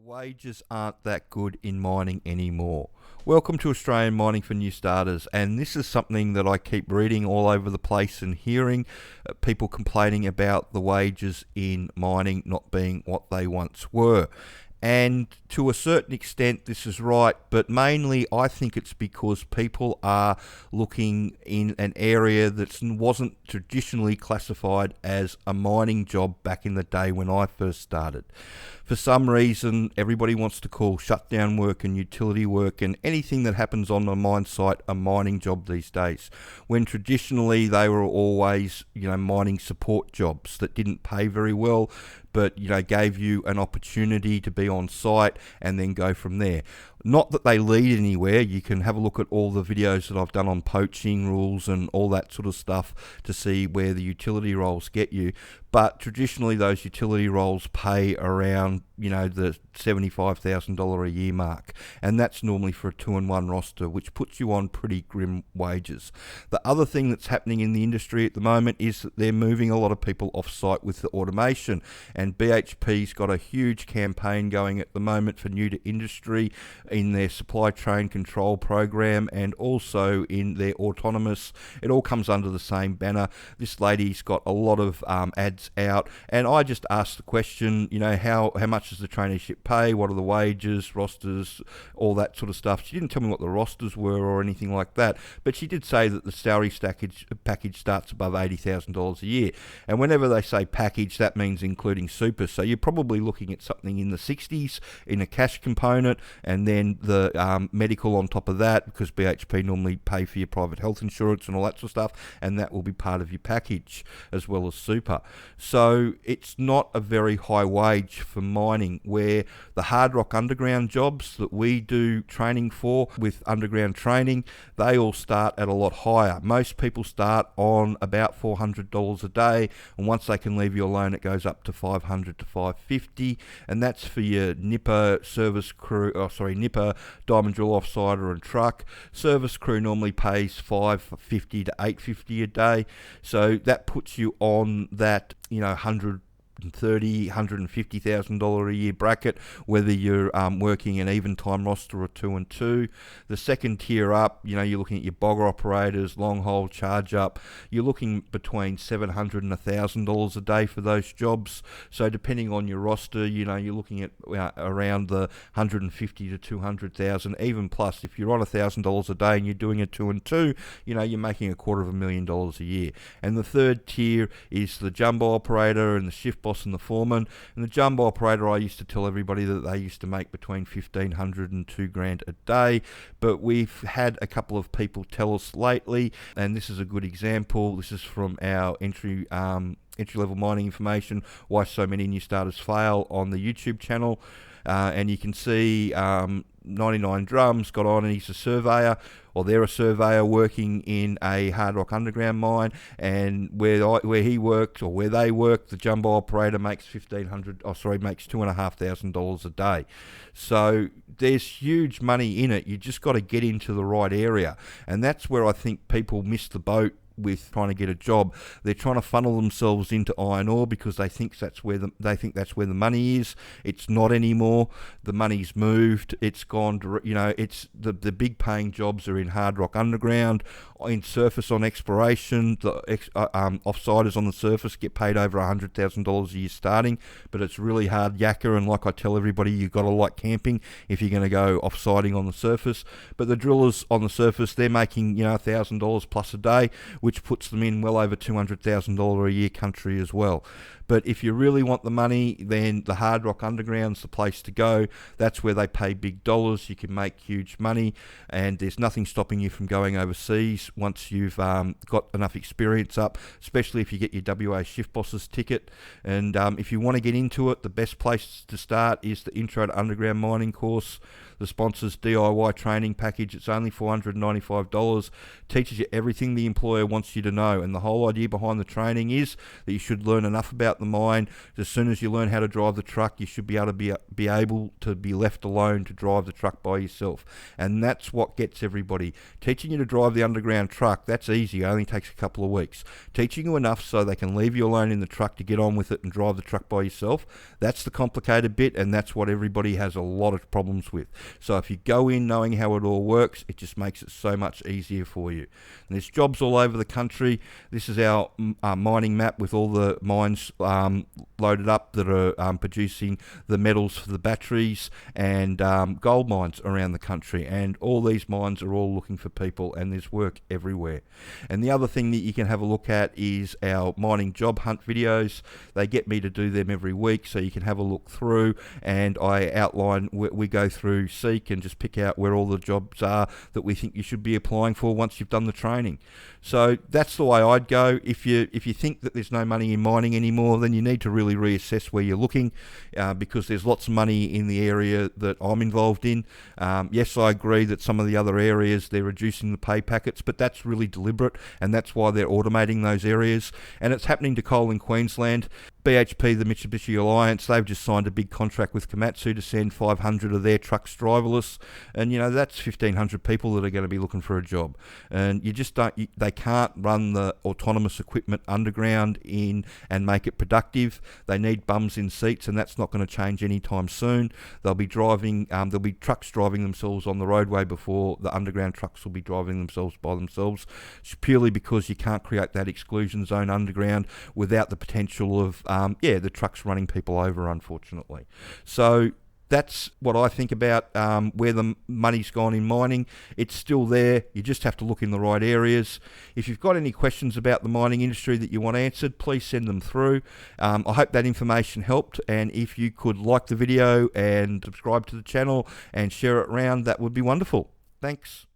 Wages aren't that good in mining anymore. Welcome to Australian Mining for New Starters, and this is something that I keep reading all over the place and hearing people complaining about the wages in mining not being what they once were. And to a certain extent this is right, but mainly I think it's because people are looking in an area that wasn't traditionally classified as a mining job back in the day when I first started. For some reason, everybody wants to call shutdown work and utility work and anything that happens on a mine site a mining job these days, when traditionally they were always, mining support jobs that didn't pay very well, but gave you an opportunity to be on site and then go from there. Not that they lead anywhere. You can have a look at all the videos that I've done on poaching rules and all that sort of stuff to see where the utility roles get you. But traditionally those utility roles pay around, the $75,000 a year mark. And that's normally for a 2-in-1 roster, which puts you on pretty grim wages. The other thing that's happening in the industry at the moment is that they're moving a lot of people off site with the automation. And BHP's got a huge campaign going at the moment for new to industry in their supply chain control program and also in their autonomous. It all comes under the same banner. This lady's got a lot of ads out, and I just asked the question, how much does the traineeship pay? What are the wages, rosters, all that sort of stuff. She didn't tell me what the rosters were or anything like that, but she did say that the salary package starts above $80,000 a year. And whenever they say package, that means including super. So you're probably looking at something in the 60s in a cash component, and then the medical on top of that, because BHP normally pay for your private health insurance and all that sort of stuff, and that will be part of your package as well as super. So it's not a very high wage for mining, where the hard rock underground jobs that we do training for with underground training, they all start at a lot higher. Most people start on about $400 a day, and once they can leave you alone it goes up to $500 to $550, and that's for your Nipper service crew, Nipper, Diamond Driller Offsider and truck. Service crew normally pays $550 to $850 a day, so that puts you on that $130,000, $150,000 a year bracket, whether you're working an even time roster or 2 and 2. The second tier up, you're looking at your bogger operators, long hole, charge up. You're looking between $700 and $1,000 a day for those jobs. So depending on your roster, you're looking at around the $150,000 to $200,000, even plus. If you're on $1,000 a day and you're doing a 2 and 2, you're making $250,000 a year. And the third tier is the jumbo operator and the shift boss and the foreman. And the jumbo operator, I used to tell everybody that they used to make between $1,500 and $2,000 a day, but we've had a couple of people tell us lately, and this is a good example. This is from our entry-level mining information, why so many new starters fail, on the YouTube channel. And you can see 99 Drums got on, and he's a surveyor, or they're a surveyor working in a hard rock underground mine, and where he works, or where they work, the jumbo operator makes $2,500 a day. So there's huge money in it. You just got to get into the right area, and that's where I think people miss the boat with trying to get a job. They're trying to funnel themselves into iron ore because they think that's where the money is. It's not anymore. The money's moved. It's gone to, it's the big paying jobs are in hard rock underground, in surface on exploration. The offsiders on the surface get paid over $100,000 a year starting, but it's really hard yakka, and like I tell everybody, you've got to like camping if you're going to go offsiding on the surface. But the drillers on the surface, they're making $1,000 plus a day, which puts them in well over $200,000 a year country as well. But if you really want the money, then the hard rock underground's the place to go. That's where they pay big dollars. You can make huge money, and there's nothing stopping you from going overseas once you've got enough experience up, especially if you get your WA Shift Bosses ticket. And if you want to get into it, the best place to start is the Intro to Underground Mining course. The sponsor's DIY training package. It's only $495. Teaches you everything the employer wants you to know, and the whole idea behind the training is that you should learn enough about about the mine. As soon as you learn how to drive the truck, you should be able to be left alone to drive the truck by yourself. And that's what gets everybody. Teaching you to drive the underground truck, that's easy. It only takes a couple of weeks. Teaching you enough so they can leave you alone in the truck to get on with it and drive the truck by yourself, that's the complicated bit, and that's what everybody has a lot of problems with. So if you go in knowing how it all works, it just makes it so much easier for you. And there's jobs all over the country. This is our mining map with all the mines loaded up that are producing the metals for the batteries, and gold mines around the country. And all these mines are all looking for people, and there's work everywhere. And the other thing that you can have a look at is our mining job hunt videos. They get me to do them every week, so you can have a look through, and I outline, we go through Seek and just pick out where all the jobs are that we think you should be applying for once you've done the training. So that's the way I'd go. If you think that there's no money in mining anymore, then you need to really reassess where you're looking, because there's lots of money in the area that I'm involved in. Yes, I agree that some of the other areas, they're reducing the pay packets, but that's really deliberate, and that's why they're automating those areas. And it's happening to coal in Queensland. BHP, the Mitsubishi Alliance, they've just signed a big contract with Komatsu to send 500 of their trucks driverless, and that's 1,500 people that are going to be looking for a job. And you just don't, they can't run the autonomous equipment underground in and make it productive. They need bums in seats, and that's not going to change anytime soon. They'll be driving, there'll be trucks driving themselves on the roadway before the underground trucks will be driving themselves by themselves, purely because you can't create that exclusion zone underground without the potential of the trucks running people over, unfortunately. So that's what I think about where the money's gone in mining. It's still there. You just have to look in the right areas. If you've got any questions about the mining industry that you want answered, please send them through. I hope that information helped, and if you could like the video and subscribe to the channel and share it around, that would be wonderful. Thanks.